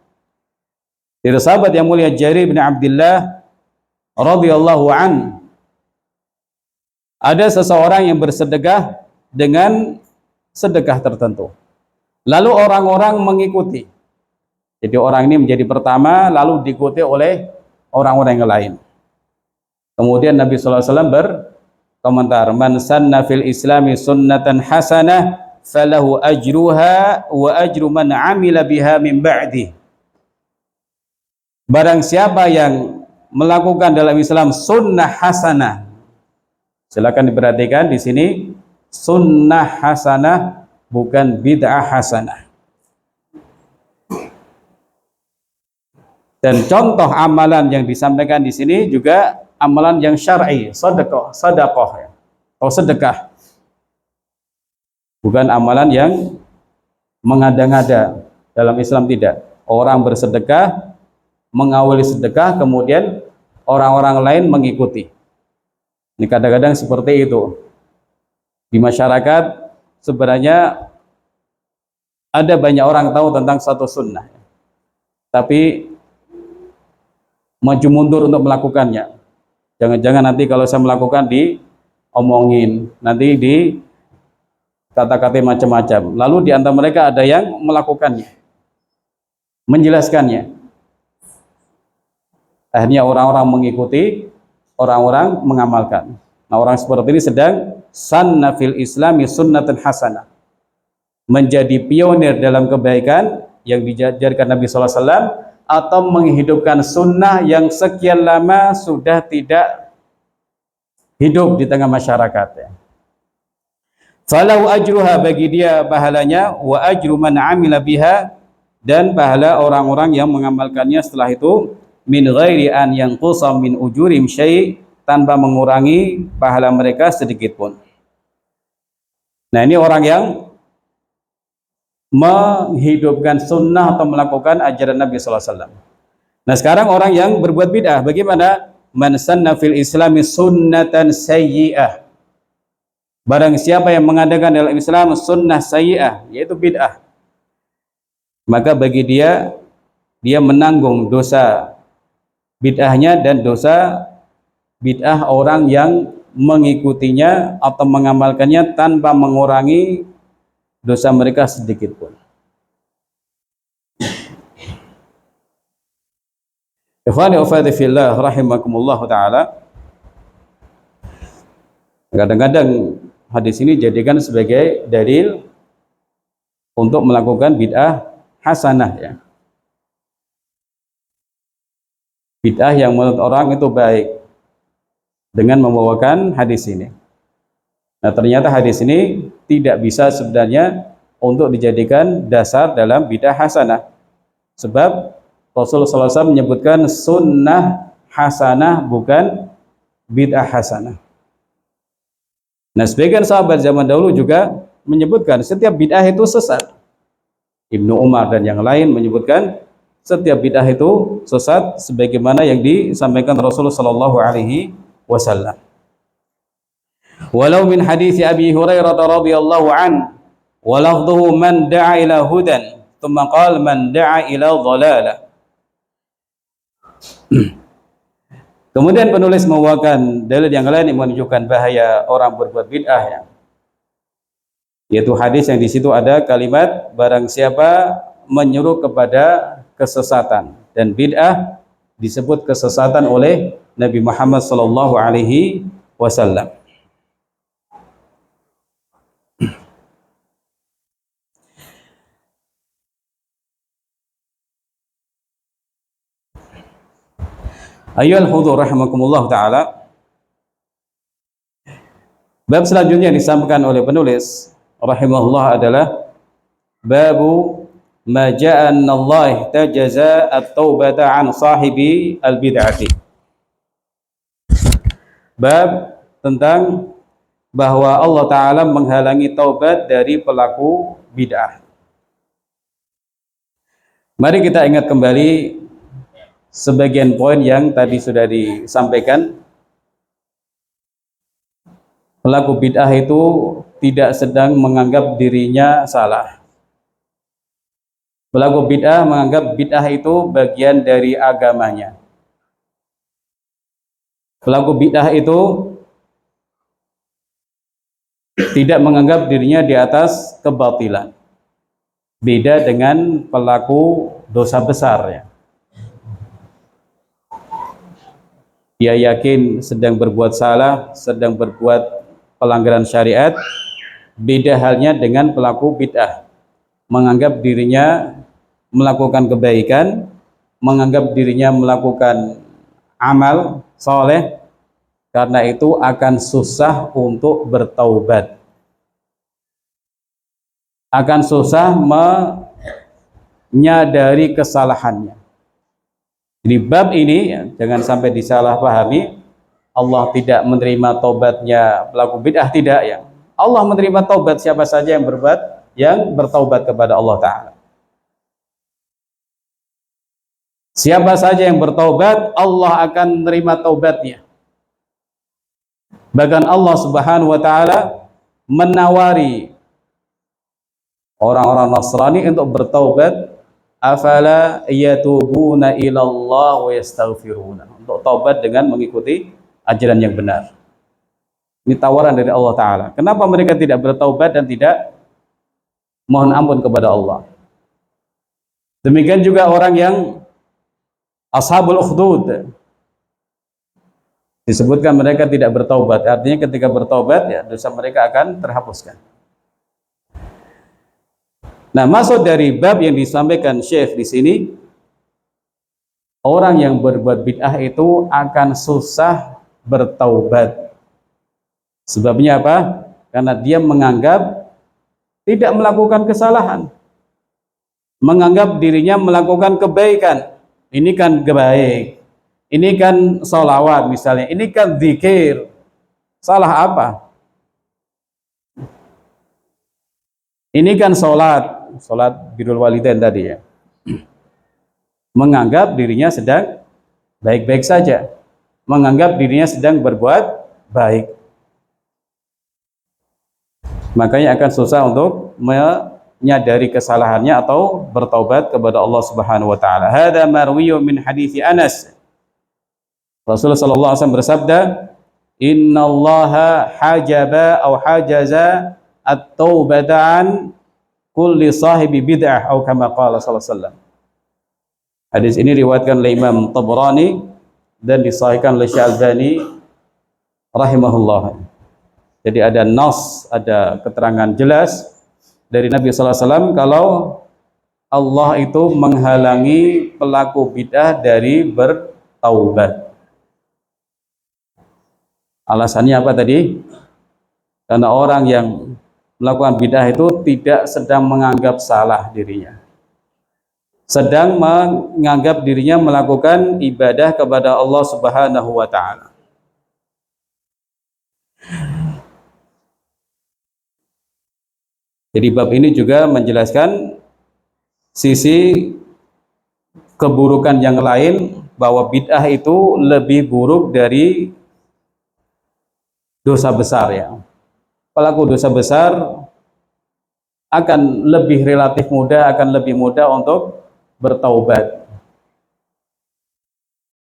Dari sahabat yang mulia Jarir bin Abdullah radhiyallahu an, ada seseorang yang bersedekah dengan sedekah tertentu, lalu orang-orang mengikuti. Jadi orang ini menjadi pertama, lalu diikuti oleh orang-orang yang lain. Kemudian Nabi sallallahu alaihi wasallam berkomentar, man sanna fil islami sunnatan hasanah falahu ajruha wa ajru man amila biha min ba'di. Barang siapa yang melakukan dalam Islam sunnah hasanah, silakan diperhatikan di sini, sunnah hasanah bukan bid'ah hasanah. Dan contoh amalan yang disampaikan di sini juga amalan yang syar'i, sedekah atau sedekah. Bukan amalan yang mengada-ngada. Dalam Islam tidak. Orang bersedekah, mengawali sedekah, kemudian orang-orang lain mengikuti. Ini kadang-kadang seperti itu. Di masyarakat sebenarnya ada banyak orang tahu tentang satu sunnah, tapi maju mundur untuk melakukannya. Jangan-jangan nanti kalau saya melakukan diomongin, nanti di kata-kata macam-macam. Lalu di antara mereka ada yang melakukannya, menjelaskannya. Akhirnya orang-orang mengikuti, orang-orang mengamalkan. Nah, orang seperti ini sedang sanna fil islami sunnatan hasanah, menjadi pionir dalam kebaikan yang diajarkan Nabi sallallahu alaihi wasallam, atau menghidupkan sunnah yang sekian lama sudah tidak hidup di tengah masyarakat. Falahu ajruha, bagi dia pahalanya, wa ajru man amila biha, dan pahala orang-orang yang mengamalkannya setelah itu, min ghairi an yanqusa min ujurim syai', tanpa mengurangi pahala mereka sedikit pun. Nah, ini orang yang menghidupkan sunnah atau melakukan ajaran Nabi sallallahu alaihi wasallam. Nah, sekarang orang yang berbuat bid'ah, bagaimana? Man sanna fil islami sunnatan sayyi'ah. Barang siapa yang mengadakan dalam Islam sunnah sayyi'ah, yaitu bid'ah, maka bagi dia menanggung dosa bid'ahnya dan dosa bid'ah orang yang mengikutinya atau mengamalkannya tanpa mengurangi dosa mereka sedikit pun. Ikhwani wa akhwati fillah rahimakumullah taala. Kadang-kadang hadis ini jadikan sebagai dalil untuk melakukan bid'ah hasanah ya. Bid'ah yang menurut orang itu baik dengan membawakan hadis ini. Nah, ternyata hadis ini tidak bisa sebenarnya untuk dijadikan dasar dalam bid'ah hasanah. Sebab Rasulullah SAW menyebutkan sunnah hasanah bukan bid'ah hasanah. Nah, sebagian sahabat zaman dahulu juga menyebutkan setiap bid'ah itu sesat. Ibnu Umar dan yang lain menyebutkan setiap bid'ah itu sesat sebagaimana yang disampaikan Rasulullah sallallahu alaihi wasallam. Walau min hadits Abi Hurairah radhiyallahu an wa lafdhuhu man da'a ila hudan thumma qala man da'a ila dhalalah. Kemudian penulis membawakan dalil yang lain yang menunjukkan bahaya orang berbuat bid'ah ya. Yaitu hadis yang di situ ada kalimat barang siapa menyuruh kepada kesesatan, dan bid'ah disebut kesesatan oleh Nabi Muhammad sallallahu alaihi wasallam. Ayyuhal hudur rahimakumullah taala. Bab selanjutnya yang disampaikan oleh penulis rahimahullah adalah babu ma ja'a anna Allah tajaza at-taubata an sahibi al-bid'ati. Bab tentang bahwa Allah Ta'ala menghalangi taubat dari pelaku bid'ah. Mari kita ingat kembali sebagian poin yang tadi sudah disampaikan. Pelaku bid'ah itu tidak sedang menganggap dirinya salah. Pelaku bid'ah menganggap bid'ah itu bagian dari agamanya. Pelaku bid'ah itu tidak menganggap dirinya di atas kebatilan. Beda dengan pelaku dosa besar ya. Dia yakin sedang berbuat salah, sedang berbuat pelanggaran syariat. Beda halnya dengan pelaku bid'ah. Menganggap dirinya melakukan kebaikan, menganggap dirinya melakukan amal soleh, karena itu akan susah untuk bertaubat, akan susah menyadari kesalahannya. Di bab ini ya, jangan sampai disalahpahami. Allah tidak menerima taubatnya pelaku bid'ah, tidak ya. Allah menerima taubat siapa saja yang bertaubat kepada Allah Ta'ala. Siapa saja yang bertaubat, Allah akan menerima taubatnya. Bahkan Allah Subhanahu wa Ta'ala menawari orang-orang Nasrani untuk bertaubat, afala yatubuna ilallah wa yastaghfiruna, untuk taubat dengan mengikuti ajaran yang benar. Ini tawaran dari Allah Ta'ala. Kenapa mereka tidak bertaubat dan tidak mohon ampun kepada Allah? Demikian juga orang yang Ashabul Ukhdud, disebutkan mereka tidak bertaubat. Artinya ketika bertaubat ya dosa mereka akan terhapuskan. Nah, maksud dari bab yang disampaikan Syekh di sini, orang yang berbuat bid'ah itu akan susah bertaubat. Sebabnya apa? Karena dia menganggap tidak melakukan kesalahan, menganggap dirinya melakukan kebaikan. Ini kan baik, ini kan sholawat misalnya, ini kan zikir. Salah apa? Ini kan sholat birrul walidain tadi ya. Menganggap dirinya sedang baik-baik saja, menganggap dirinya sedang berbuat baik. Makanya akan susah untuk menyadari kesalahannya atau bertaubat kepada Allah Subhanahu wa taala. Hadza marwiyun min hadits Anas. Rasulullah sallallahu alaihi wasallam bersabda, "Innallaha hajaba aw hajaza at-taubata an kulli sahibi bid'ah," atau kama qala sallallahu alaihi wasallam. Hadis ini diriwayatkan oleh Imam Tabrani dan disahihkan oleh Syalbani rahimahullah. Jadi ada nas, ada keterangan jelas dari Nabi sallallahu alaihi wasallam kalau Allah itu menghalangi pelaku bid'ah dari bertaubat. Alasannya apa tadi? Karena orang yang melakukan bid'ah itu tidak sedang menganggap salah dirinya, sedang menganggap dirinya melakukan ibadah kepada Allah Subhanahu wa taala. Jadi bab ini juga menjelaskan sisi keburukan yang lain, bahwa bid'ah itu lebih buruk dari dosa besar ya. Pelaku dosa besar akan lebih relatif mudah, akan lebih mudah untuk bertaubat.